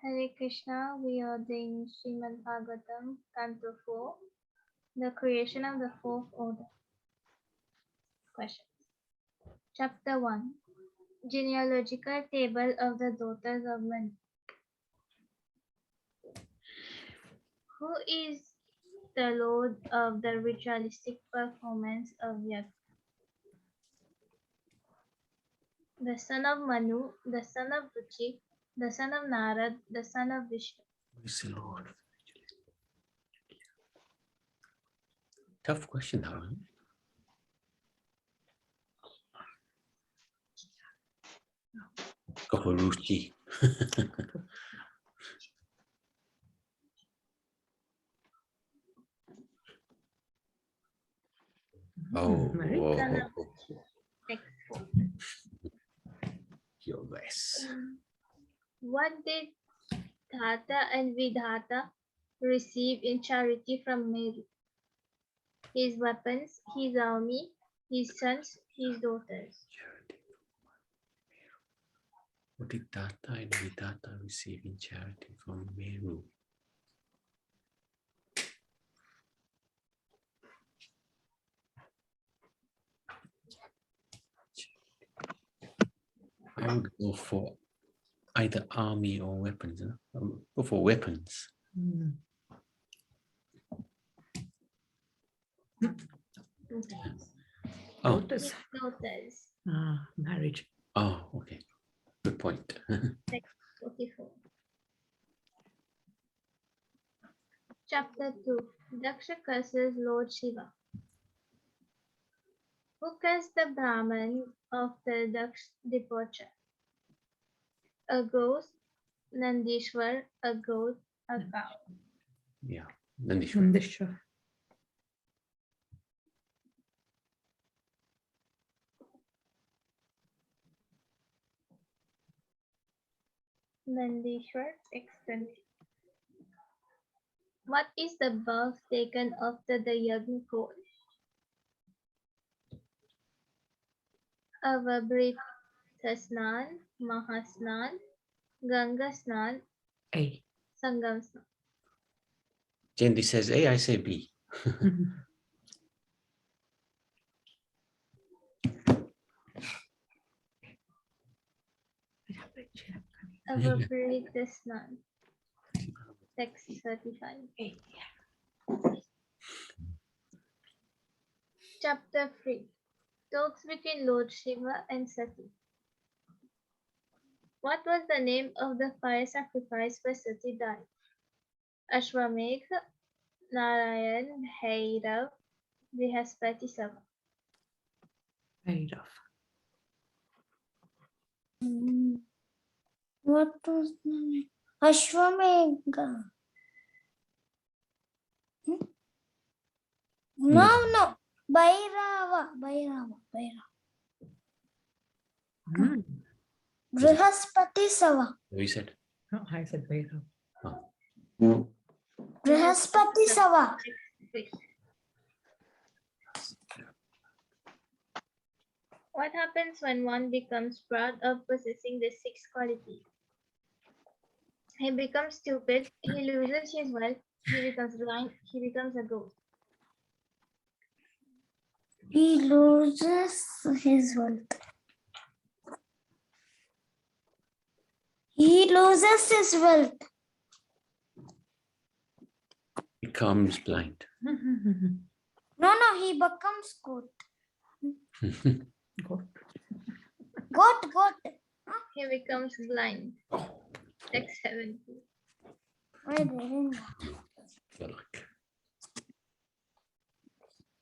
Hare Krishna, we are doing Srimad Bhagavatam, Canto 4, the creation of the fourth order. Questions. Chapter 1, genealogical table of the daughters of Manu. Who is the lord of the ritualistic performance of Yajna? The son of Manu, the son of Ruchi, the son of Narad, the son of Vishnu. Who is the Lord? Tough question, though. Go for Ruchi. Your guess. What did Dhata and Vidhata receive in charity from Mary? His weapons, his army, his sons, his daughters. What did Dhata and Vidhata receive in charity from Meru? I would go for either army or weapons. Huh? Go for weapons. Oh. Daughters. Marriage. Oh, okay. Good point. Text 44. Chapter 2. Daksha curses Lord Shiva. Who cursed the Brahman after Daksha's departure? A ghost, Nandishwar, a goat, a cow. Yeah, Nandishwar. Nandishwar, extended. What is the bath taken after the Yajna course? Avabhrita Snan, Mahasnan, Ganga Snan, A. Sangam Snan. Jendi says A, I say B. Avabhrita Snan. Text 35. A. Chapter 3. Talks between Lord Shiva and Sati. What was the name of the fire sacrifice where Sati died? Ashwamedha, Narayan, Bhairav, Brihaspati Sava. Bhairav. What was the name? Ashwamedha. No. Bhairava. Brihaspati Sava. We said. No, I said Bhairav. Brihaspati Sava. What happens when one becomes proud of possessing the six qualities? He becomes stupid, he loses his wealth, he becomes blind, he becomes a ghost. He loses his wealth. He loses his wealth. Becomes blind. No, he becomes goat. Goat. Goat. He becomes blind. Text 70. Good luck.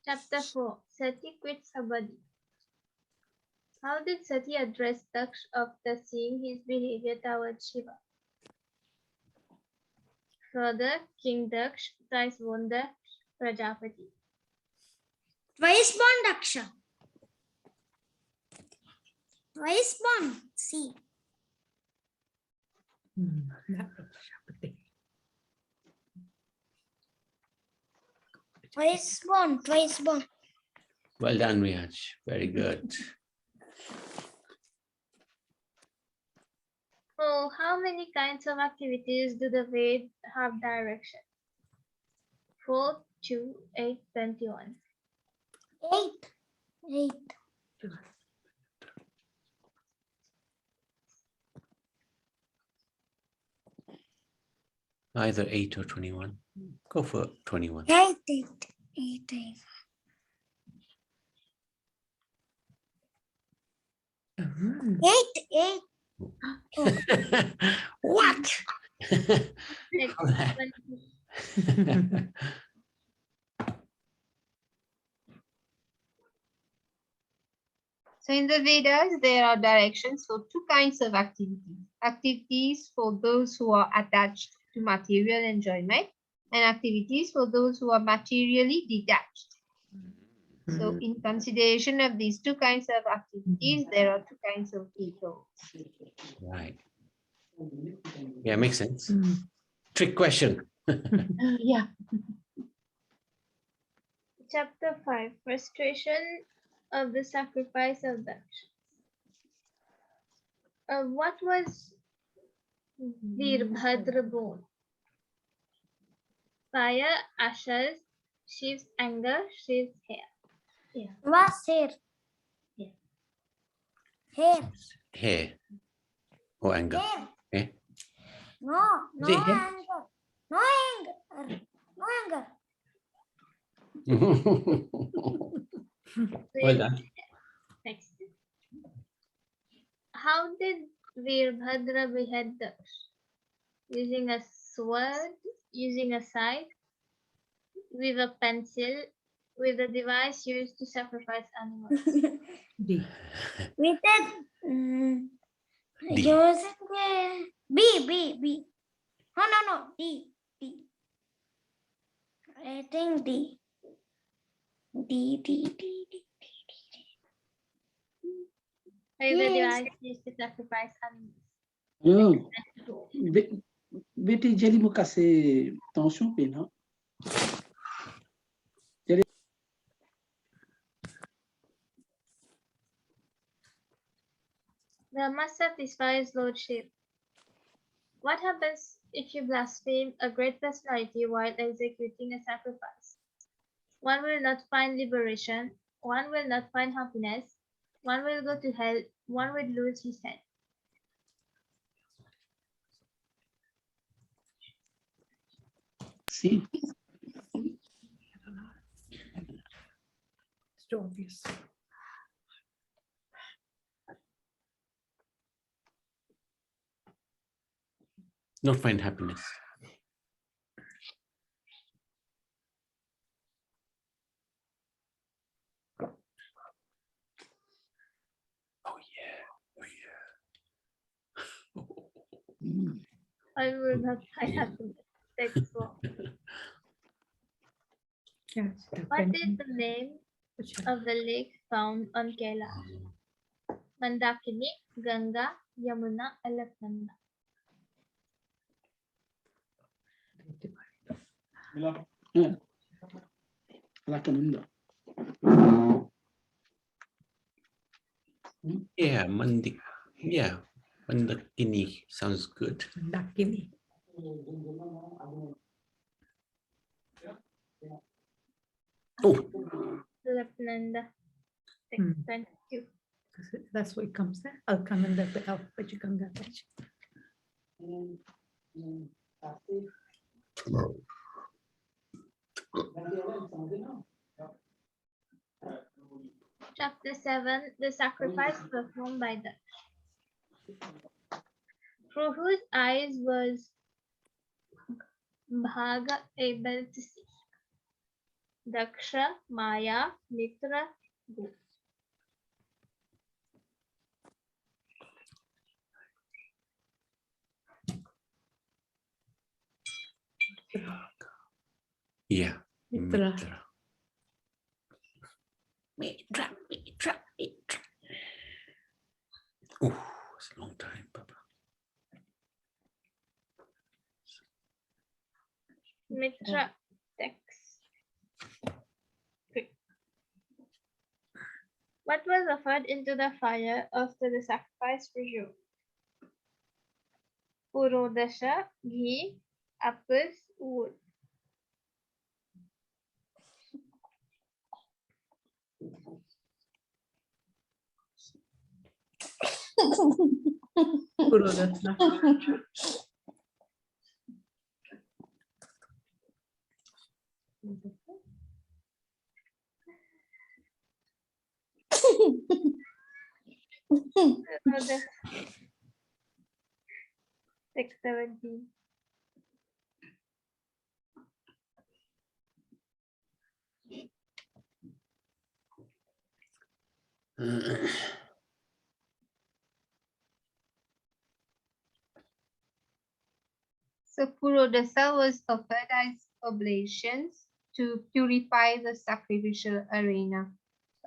Chapter 4. Sati quits her body. How did Sati address Daksh after seeing his behavior towards Shiva? Further, King Daksh thrice warned the Prajapati. Twice born Daksha. Twice born. See. Twice born. Well done, Riyaj. Very good. Oh, how many kinds of activities do the Ved have direction? 4, 2, 8, 21. 8. 8. Either 8 or 21. Go for 21. 8. 8. 8. 8. Mm. 8. 8. What? Next, How that? 20. So in the Vedas, there are directions for two kinds of activities. Activities for those who are attached to material enjoyment and activities for those who are materially detached. So in consideration of these two kinds of activities, there are two kinds of people. Right. Yeah, makes sense. Mm. Trick question. Yeah. Chapter 5, Frustration of the Sacrifice of Daksha. What was Virbhadra born? Fire, ashes, Shiv's anger, Shiv's hair. What's here? Yeah. Here. Hair or anger. Here. Eh? No. No Is it here? anger. No anger. No anger. Well done. Next. How did Virbhadra behead Daksha? Using a sword, using a scythe, with a pencil, with a device used to sacrifice animals. D. With that, D. using a B. No. D. I think D. D. With a Yes. device used to sacrifice animals. Non, beti jeli mo kase tension pe non? The must satisfy his lordship. What happens if you blaspheme a great personality while executing a sacrifice? One will not find liberation, one will not find happiness, one will go to hell, one will lose his head. Si. It's too obvious. Not find happiness. Oh yeah. I will not find happiness. Text 4. Yes. What is the name of the lake found on Kailash? Mandakini, Ganga, Yamuna, Alaknanda. Alakananda. Yeah, Mandakini sounds good. Dakini. Oh, Alaknanda. Text 22. That's what it comes there. I'll come in that alphabet. Come that page. Chapter 7, the sacrifice performed by Daksha. Through whose eyes was Bhaga able to see? Daksha, Maya, Mitra, Gu. yeah. Mitra. Mitra. Oh, it's a long time, Papa. Mitra, text 3. What was offered into the fire after the sacrifice resumed? Purodasha, ghee, apples, wood. Purodasha. Purodasha. 617. So Purodasa was offered as oblations to purify the sacrificial arena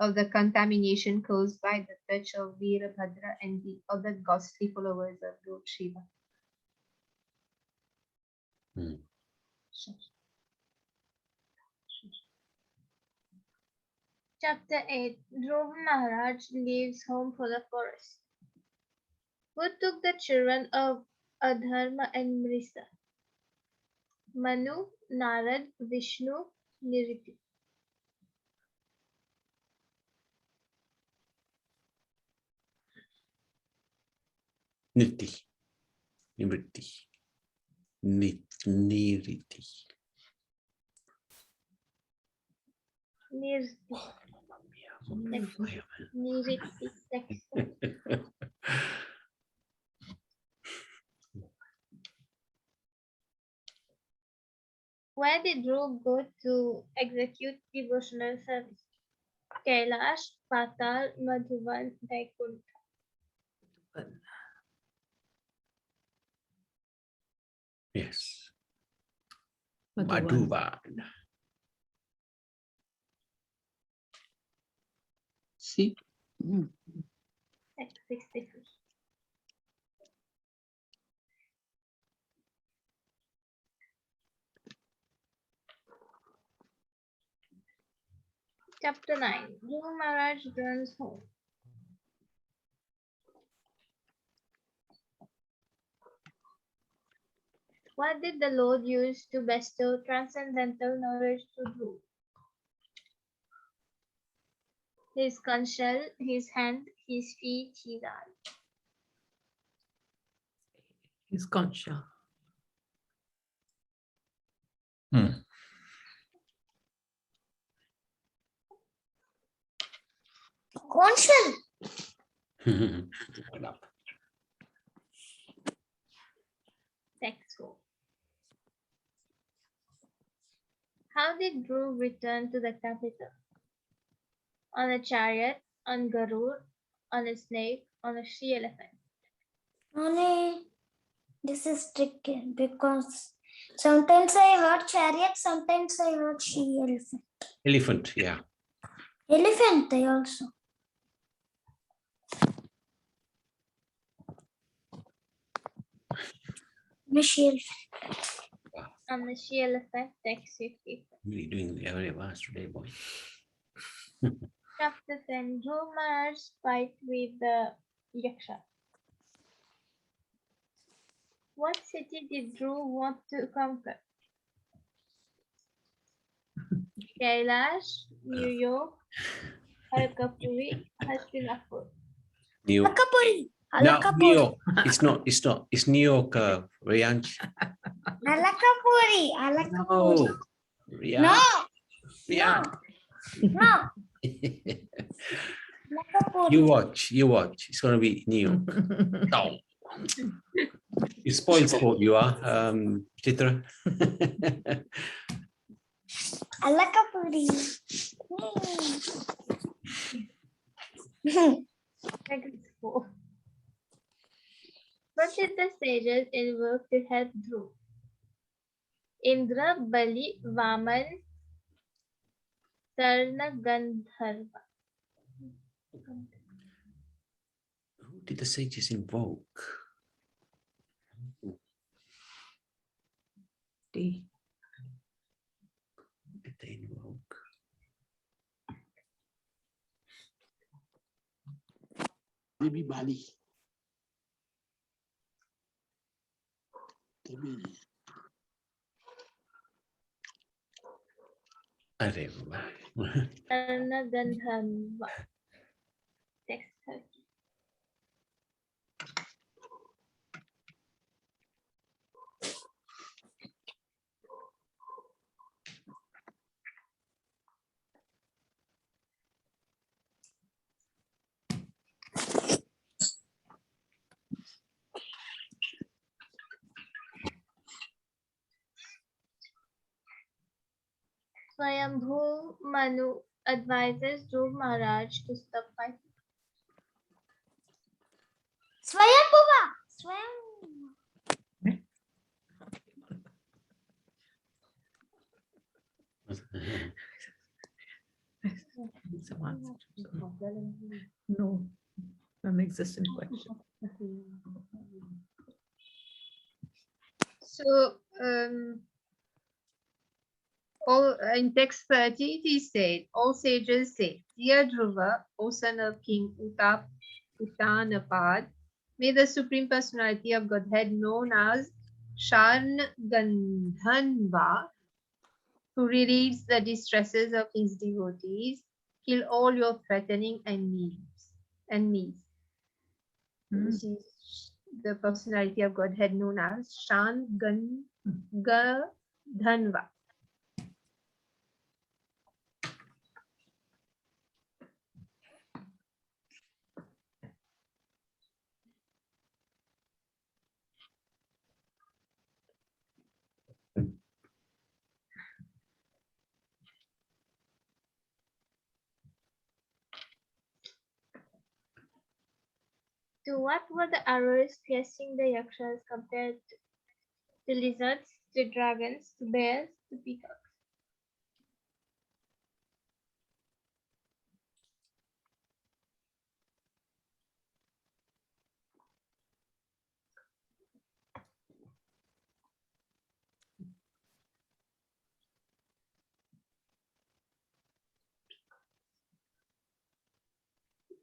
of the contamination caused by the touch of Veerabhadra and the other ghostly followers of Lord Shiva. Hmm. Chapter 8. Dhruva Maharaj leaves home for the forest. Who took the children of Adharma and Mrisa? Manu, Narad, Vishnu, Niriti. Niti. Niriti. Niriti. Niriti. Mamma mia, I'm on fire, man. Niriti. Text. Where did Dhruv go to execute devotional service? Kailash, Patal, Madhuban, Vaikuntha. Yes. Madhuban. Madhuban. See? Mm. Text 63. Chapter 9. Dhruv Maharaj returns home. What did the Lord use to bestow transcendental knowledge to Dhruv? His conch shell, his hand, his feet, his eyes. His conscious. Conscious. Hold up. Text 4. How did Dhruv return to the capital? On a chariot, on Garud, on a snake, on a she-elephant. Only this is tricky because sometimes I heard chariot, sometimes I heard she elephant. Elephant, yeah. Elephant I also. No, she elephant. On the she-elephant, text 50. Really doing very advanced today, boy. Chapter 10. Dhruv Maharaj fight with the Yaksha. What city did Dhruv want to conquer? Kailash, New York, Alkapuri, Hastinapur. New York. Alakapuri. No, New Alakapuri. York. It's not. It's New York, Rianch. Alakapuri. Alakapuri. No. No. Rianch. No. Alakapuri. You watch. It's gonna be New York. No. You spoiled sport, you are, Chitra. Alakapuri. Text 4. What did the sages invoke to help Dhruv? Indra, Bali, Vaman, Sarna, Gandharva. Who did the sages invoke? D. Who did they invoke? Maybe Bali. Très bien. अरे वाह. Karuna Gandharva. Text 30. Swayambhu Manu advises Dhruv Maharaj to stop fighting. Swayambhuva. Swayambhuva. Some answer. No, non-existent question. So, all in text 30, it is said, all sages say, Dear Dhruva, O son of King Uttanapad, may the Supreme Personality of Godhead known as Shan Gandhanva, who relieves the distresses of his devotees, kill all your threatening enemies. This is the personality of Godhead known as Shan Gandhanva. To what were the arrows piercing the yakshas compared to lizards, to dragons, to bears, to peacocks?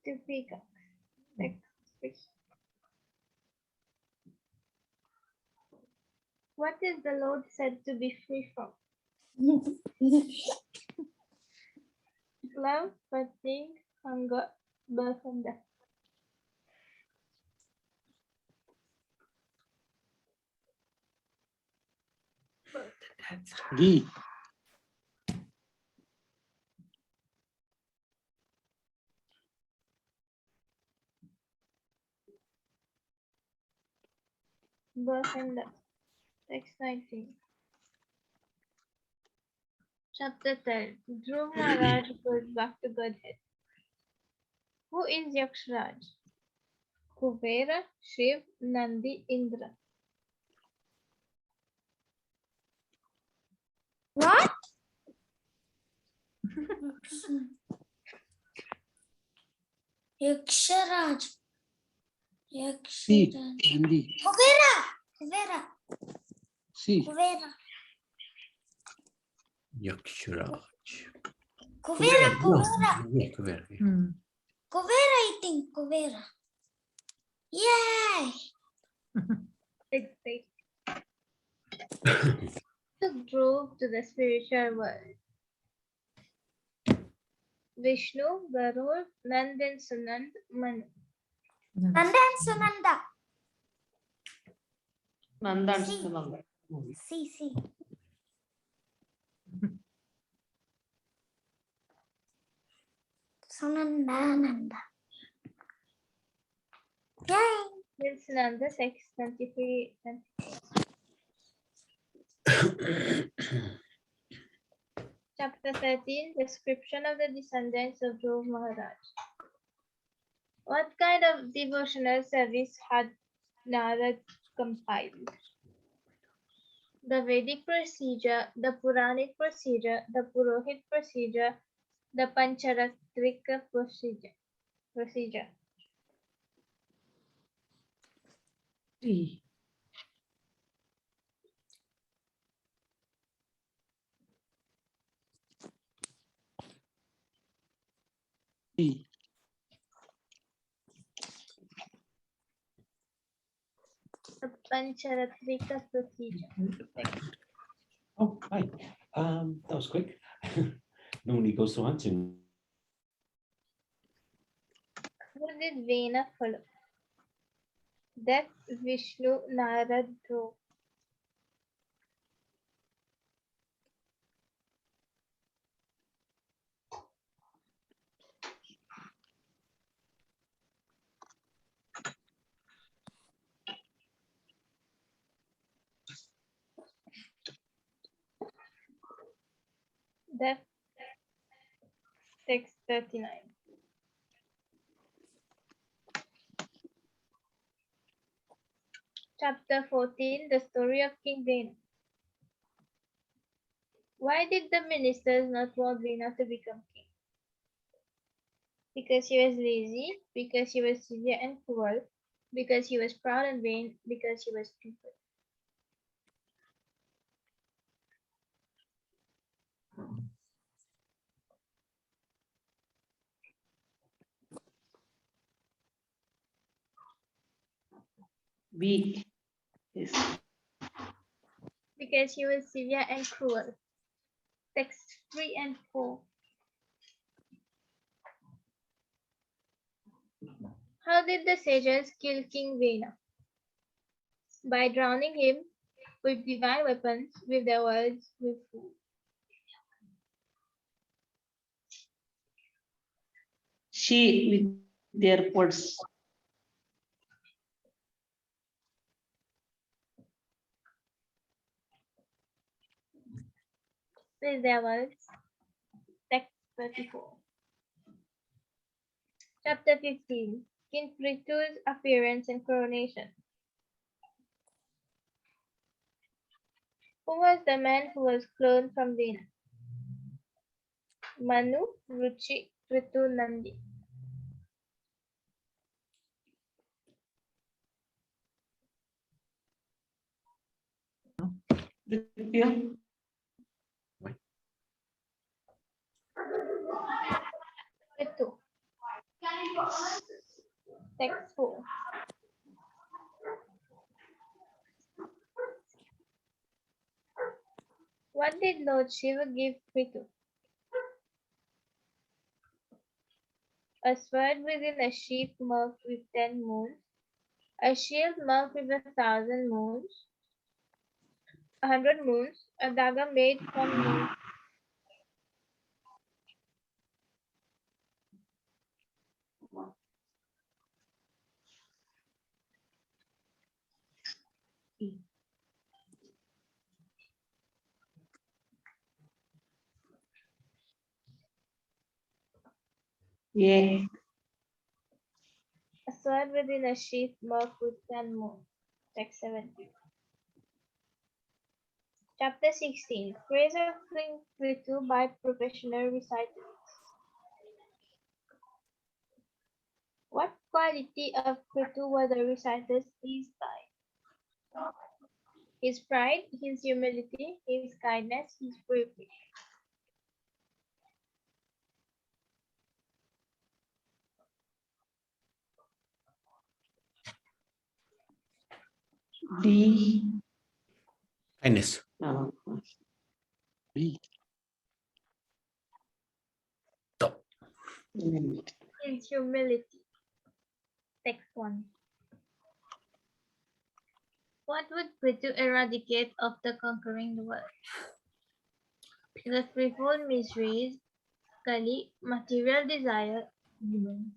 To peacocks. Next question. What is the Lord said to be free from? Love, fatigue, hunger, birth, and death. That's Guy. Birth and death. Text 19. Chapter 10. Dhruv Maharaj goes back to Godhead. Who is Yakshraj? Kuvera, Shiv, Nandi, Indra. What? Yaksharaj. Si, Yaksharaj. Nandi. Kuvera. Si. Kuvera. Yakshiraj. Kuvera. No, Kuvera. yeah, Kuvera. Kuvera, I think. Kuvera. Yay! Text 8. Took Dhruv to the spiritual world. Vishnu, Garud, Nand and Sunand, Manu. Nanda and Sunanda. Nanda and See. Sunanda. See. Sunanda, Nanda. Yay! Then Sunanda, text 23. Chapter 13. Description of the descendants of Dhruv Maharaj. What kind of devotional service had Narad compiled? The Vedic procedure, the Puranic procedure, the Purohit procedure, the Pancharatrika procedure. three. Si. Pancharatrika procedure. Oh, hi. That was quick. Normally goes to answering. Who did Vena follow? Dev, Vishnu, Narad, Dhruv. Dev, text 39. Chapter 14, the story of King Vena. Why did the ministers not want Vena to become king? Because he was lazy, because he was severe and cruel, because he was proud and vain, because he was stupid. Weak. Yes. Because he was severe and cruel. Text 3 and 4. How did the sages kill King Vena? By drowning him with divine weapons, with their words, with food. She with their words. With their words. Text 34. Chapter 15. King Prithu's appearance and coronation. Who was the man who was cloned from Vena? Manu, Ruchi, Prithu, Nandi. Repeat. Prithu. Text 4. What did Lord Shiva give Prithu? A sword within a sheath marked with 10 moons, a shield marked with 1,000 moons, 100 moons, a dagger made from moons. Yeah. A sword within a sheath marked with 10 moons. Text 17. Chapter 16. Praise of King Prithu by professional reciters. What quality of Prithu were the reciters pleased by? His pride, his humility, his kindness, his bravery. D. Kindness. B. Stop. His humility. Text 1. What would Prithu eradicate after conquering the world? The threefold miseries, Kali, material desire, demons.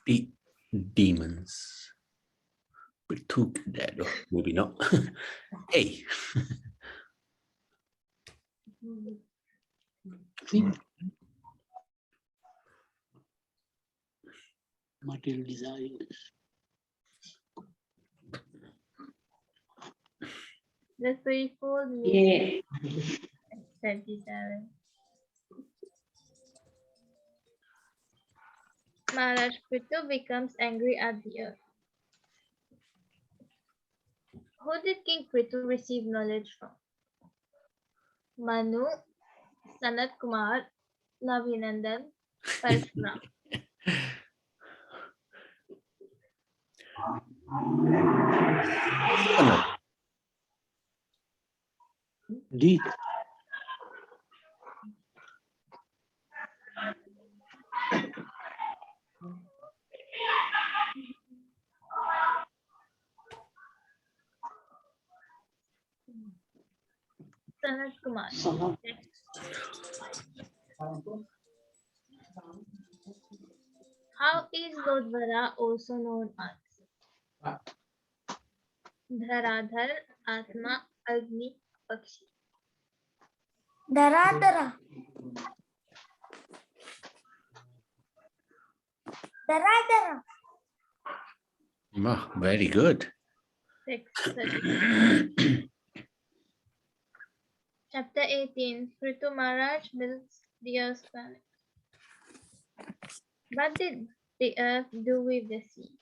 Beat demons. But too dead. Maybe not. Hey. Material desires. The threefold miseries. Yeah. 37. Maharaj Prithu becomes angry at the earth. Who did King Prithu receive knowledge from? Manu, Sanat Kumar, Navinandan, Parashuram. D. Sanat Kumar. Sanat. How is Lord Vara also known as? Dharadhar, Atma, Agni, Pakshi. Dharadhara. Dharadhara. Oh, very good. Text 30. Chapter 18. Pythu Maharaj builds the earth's planet. What did the earth do with the seas?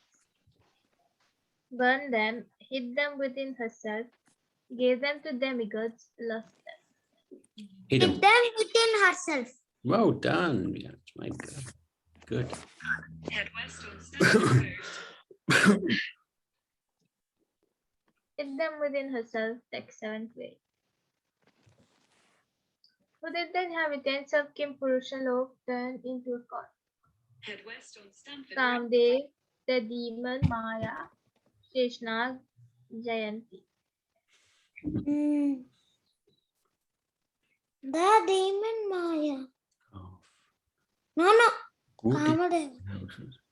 Burn them, hid them within herself, gave them to demigods, lost them. Hit Hid him. them within herself. Well done. Yeah, my God. Good. Hid them within herself, text 7-8. Who did the inhabitants of Kimpurushalok turn into a god? Kamdev, the demon Maya, Sheshnag, Jayanti. The demon Maya. Oh, No, no. who did Kamadev.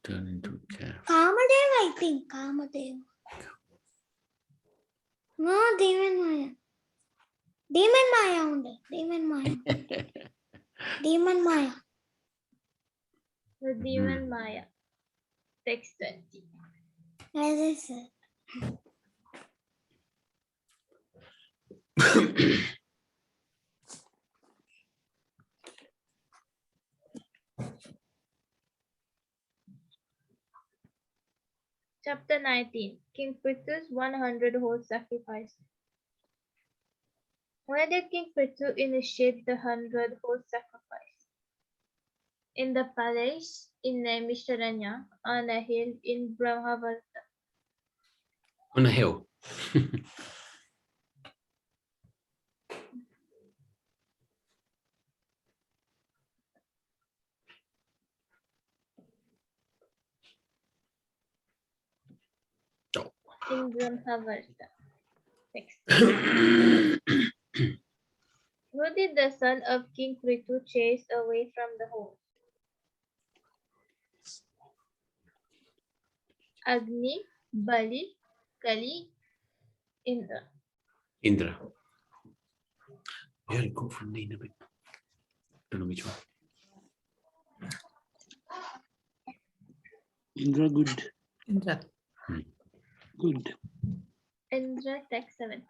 turn into a calf? Kamadev, I think. Kamadev. No, demon Maya. Demon Maya unde. Demon Maya. Demon Maya. The demon Maya, text 20. As I said. Chapter 19. King Pythu's 100 horse sacrifice. Where did King Pythu initiate the 100 horse sacrifice? In the palace in Naimisharanya, on a hill in Brahmavarta. On a hill. In Brahmavarta. Next. Who did the son of King Pythu chase away from the horse? Agni, Bali, Kali, Indra. Indra. Very good from name a bit. Don't know which one. Indra, good. Indra. Good. Indra, text 7.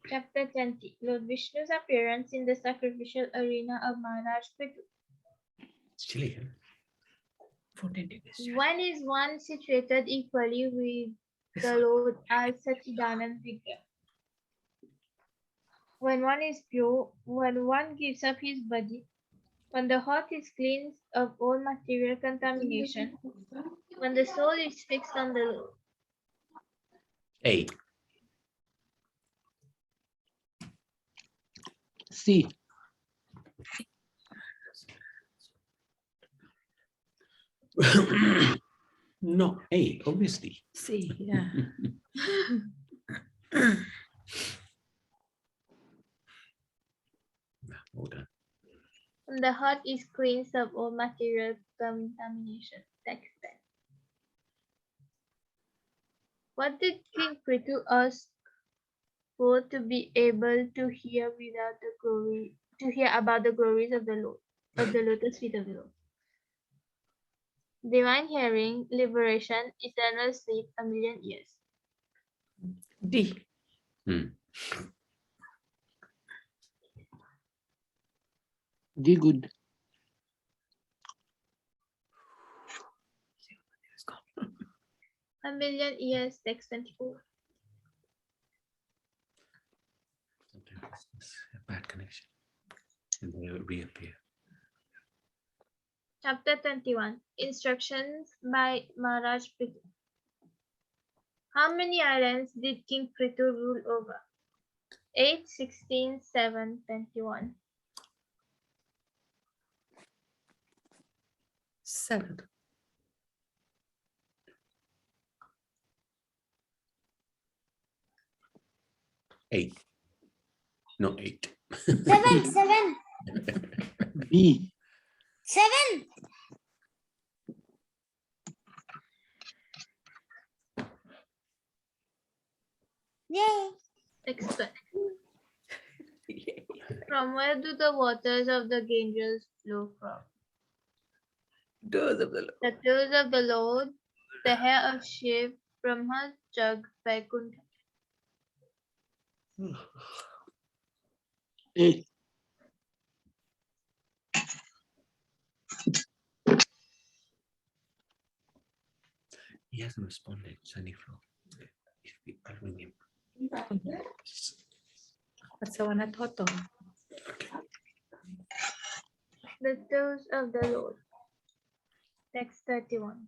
Chapter 20. Lord Vishnu's appearance in the sacrificial arena of Maharaj Pythu. It's chilly. Huh? 14 degrees. When is one situated equally with the Lord as Sachidanand Vigraha? When one is pure, when one gives up his body, when the heart is cleansed of all material contamination, when the soul is fixed on the Lord. A. C. Not A, obviously. See, yeah. Hold on. When the heart is cleansed of all material contamination. Text 10. What did King Pythu ask for to be able to hear without the glory, to hear about the glories of the Lord, of the lotus feet of the Lord? Divine hearing, liberation, eternal sleep, a million years. D. D, good. A million years, text 24. Sometimes it's a bad connection. And they will reappear. Chapter 21. Instructions by Maharaja Pythu. How many islands did King Pythu rule over? 8, 16, 7, 21. 7. 8. Not 8. 7. B. 7. Yay. Explain. From where do the waters of the Ganges flow from? Doors of the Lord. The toes of the Lord, the hair of Shiva, Brahma, Jug, Vaikuntha. A. He hasn't responded. Sunny Flow. I'll ring him. That's the one I thought of. The toes of the Lord. Text 31.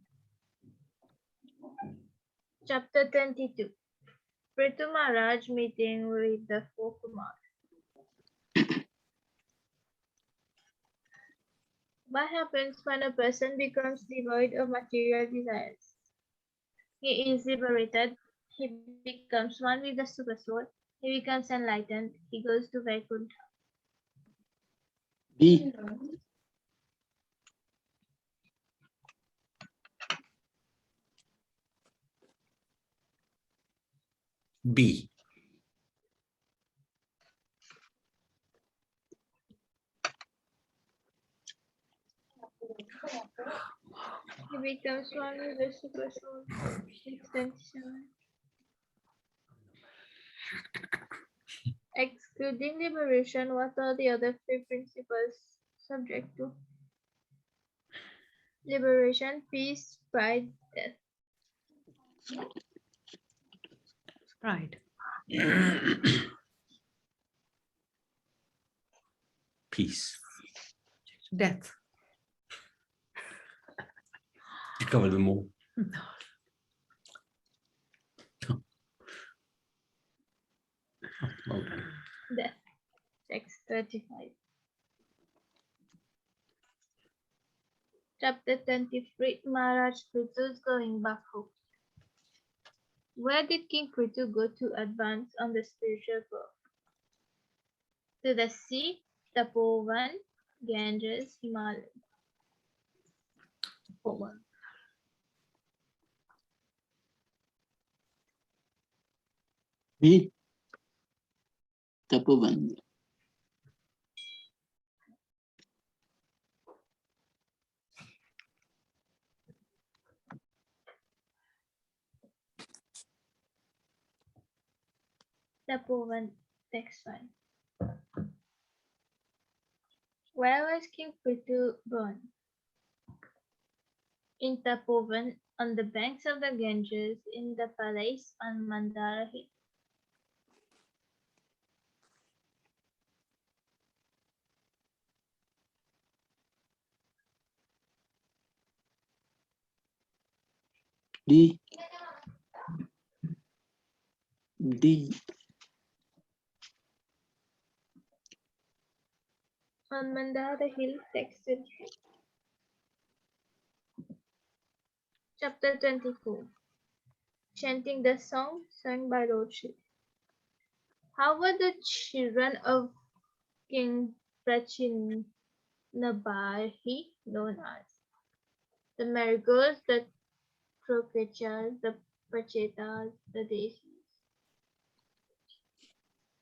Chapter 22. Pythu Maharaj meeting with the four Kumars. What happens when a person becomes devoid of material desires? He is liberated. He becomes one with the super soul. He becomes enlightened. He goes to Vaikuntha. B. B. He becomes one with the super soul. Text 27. Excluding liberation, what are the other three principles subject to? Liberation, peace, pride, death. Pride. Peace. Death. You cover them all. No. Well done. Death. Text 35. Chapter 23. Maharaj Pythu is going back home. Where did King Pythu go to advance on the spiritual path? To the sea, Tapovan, Ganges, Himalaya. B. Tapovan. Tapovan. Text 1. Where was King Pythu born? In Tapovan, on the banks of the Ganges, in the palace on Mandara Hill. D. D. On Mandara Hill, text 23. Chapter 24. Chanting the song sung by Lord Shiva. How were the children of King Pracets known as? The marigolds, the croquetas, the pachetas, the daisies.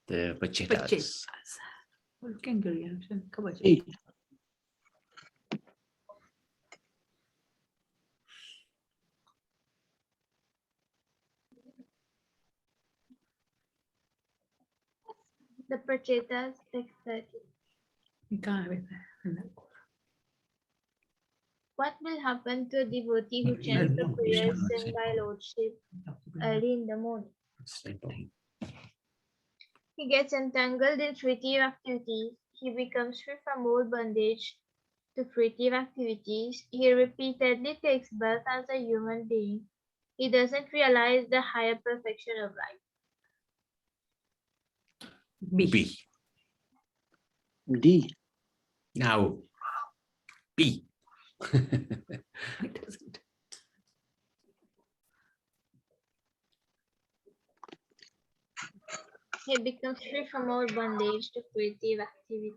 The Pachetas. Pachetas. Kangaroo reaction. Kabaj. A. The pachetas, text 30. You can't have it there. What will happen to a devotee who chants the prayers sung by Lord Shiva early in the morning? He gets entangled in fruitive activities. He becomes free from all bondage to fruitive activities, he repeatedly takes birth as a human being. He doesn't realize the higher perfection of life. B. D. Now, B. It doesn't. He becomes free from all bondage to creative activity.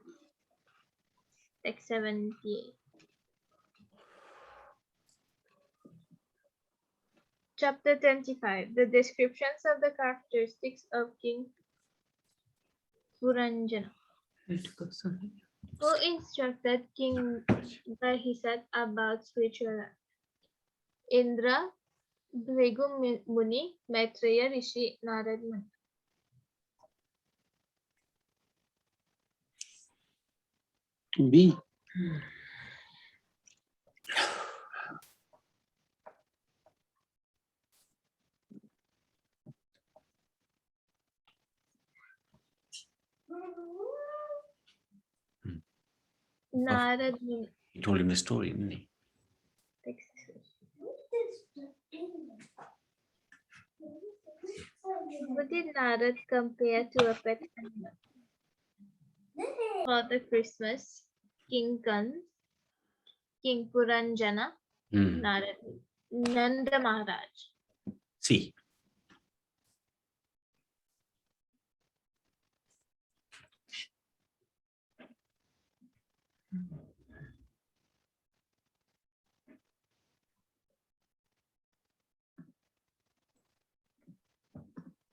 Text 78. Chapter 25. The descriptions of the characteristics of King Purajane, It goes on. who instructed King Bahisat about spiritual life. Indra, Bhrigu Muni, Maitreya Rishi, Narad Muni. B. Narad Muni. You told him the story, didn't he? Who did Narad compare to a pet animal? Father Christmas, King Kan, King Puranjana, Hmm. Narad, Nanda Maharaj. C.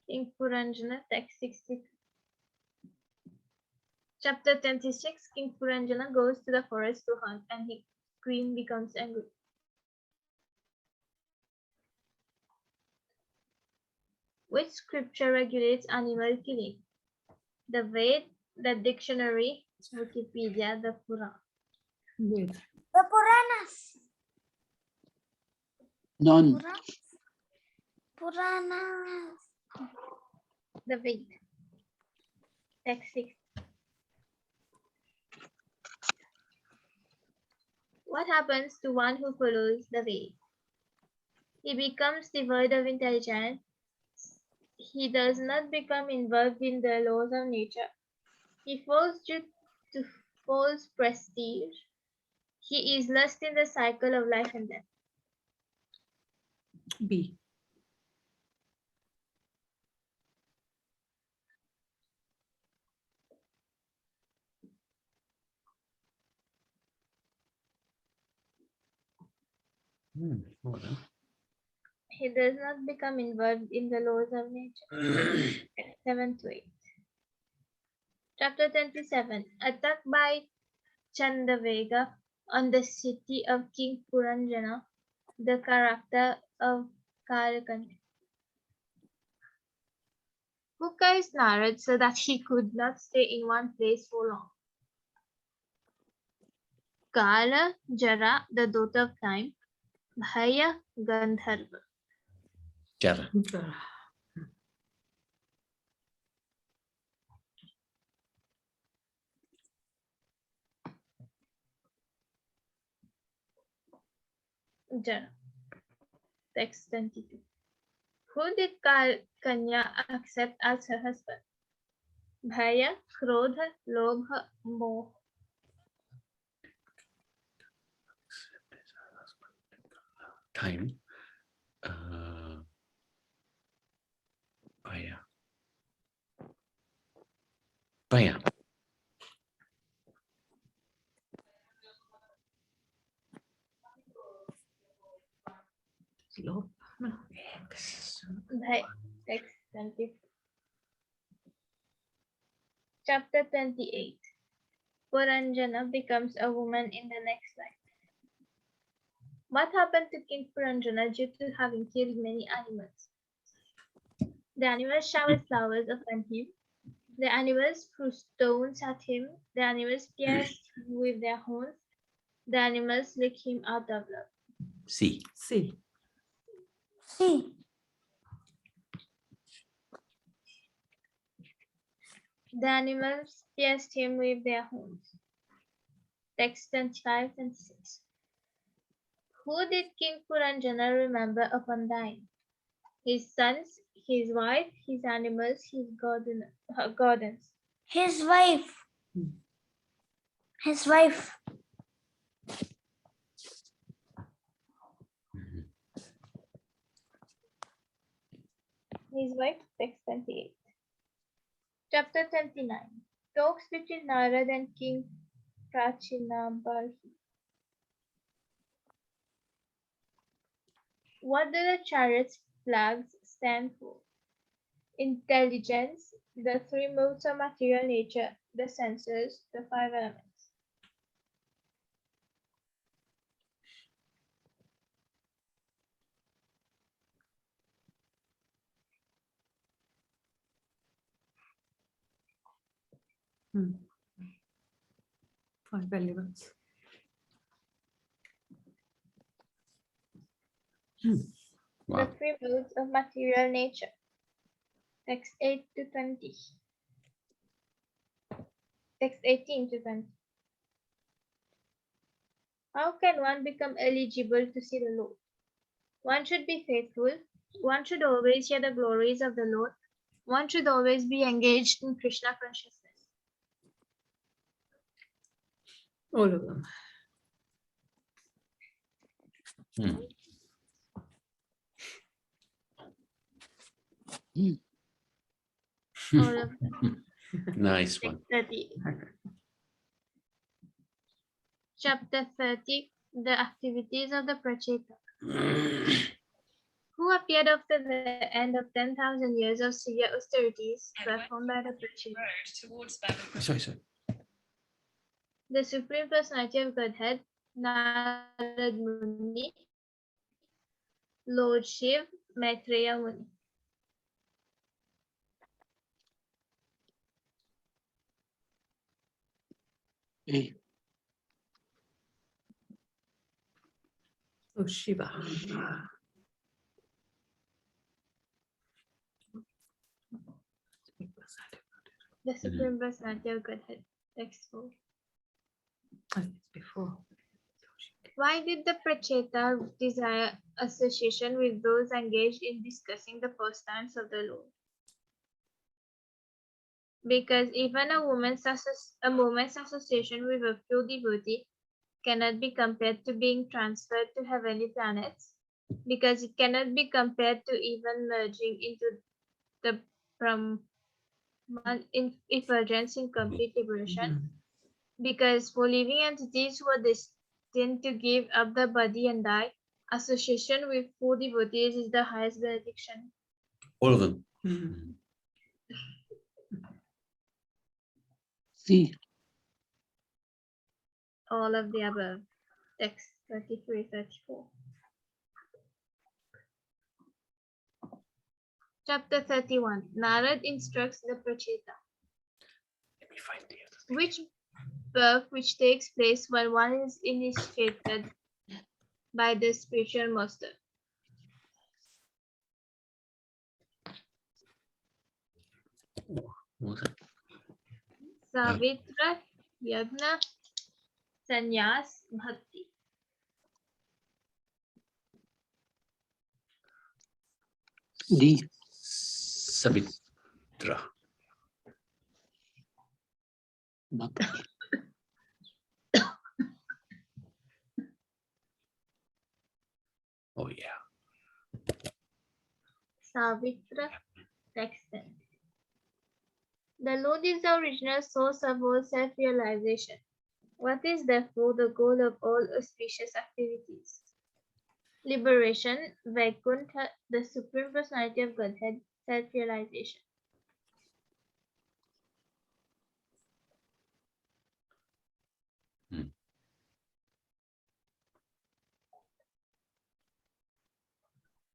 King Puranjana, text 60. Chapter 26, King Puranjana goes to the forest to hunt and his queen becomes angry. Which scripture regulates animal killing? The Ved, the dictionary, Wikipedia, the Purana. With The Puranas. None. Puranas. The Ved. Text 6. What happens to one who follows the Ved? He becomes devoid of intelligence. He does not become involved in the laws of nature. He falls due to false prestige. He is lost in the cycle of life and death. B. Hmm. Well done. He does not become involved in the laws of nature. 7 to 8. Chapter 27. Attack by Chandavega on the city of King Puranjana, the character of Karakanti. Who cursed Narad so that he could not stay in one place for long? Kala, Jara, the daughter of time, Bhaya, Gandharva. Jara. Jara. Text 22. Who did Kanya accept as her husband? Bhaya, Krodha, Lobha, Moh. Time. Baya. Baya. Slow. No. Bhaya. Text 24. Chapter 28. Puranjana becomes a woman in the next life. What happened to King Puranjana due to having killed many animals? The animals showered flowers upon him. The animals threw stones at him. The animals pierced him with their horns. The animals licked him out of love. C. C. C. The animals pierced him with their horns. Text 25 and 6. Who did King Purajane remember upon dying? His sons, his wife, his animals, his gardens. His wife. His wife. His wife, text 28. Chapter 29. Talks between Narad and King Prachinabharhi. What do the chariot's flags stand for? Intelligence, the three modes of material nature, the senses, the five elements. Five elements. Wow. The three modes of material nature. Text 8 to 20. Text 18 to 20. How can one become eligible to see the Lord? One should be faithful. One should always hear the glories of the Lord. One should always be engaged in Krishna consciousness. All of them. All of them. Nice one. 30. Chapter 30. The activities of the Pracets. Who appeared after the end of 10,000 years of severe austerities performed by the Pracets. Sorry. The Supreme Personality of Godhead, Narad Muni, Lord Shiv, Maitreya Muni. A. Oh, Shiva. The Supreme Personality of Godhead, text 4. Oh, it's before. Why did the Pracheta desire association with those engaged in discussing the pastimes of the Lord? Because even a moment's association with a pure devotee cannot be compared to being transferred to heavenly planets, because it cannot be compared to even merging into the Brahman effulgence in complete liberation, because for living entities who are destined to give up the body and die, association with four devotees is the highest benediction. All of them. C. All of the above. Text 33, 34. Chapter 31. Narad instructs the Pracheta. Let me find the Which birth which takes place when one is initiated by the spiritual master. What was it? Savitra, Yagna, Sannyas, Bhakti. D. Savitra. Bhakti. Oh yeah. Savitra, text 10. The Lord is the original source of all self-realization. What is therefore the goal of all auspicious activities? Liberation, Vaikuntha, the Supreme Personality of Godhead, self-realization.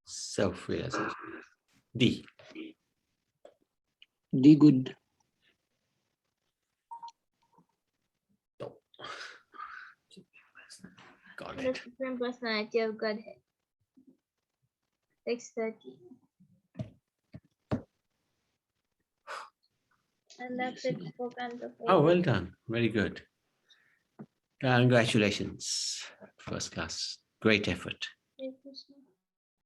Self-realization. D. D. Good. No. Got The it. Supreme Personality of Godhead. Text 13. And that's it for Canto 4. Oh, well done. Very good. Congratulations, first class. Great effort.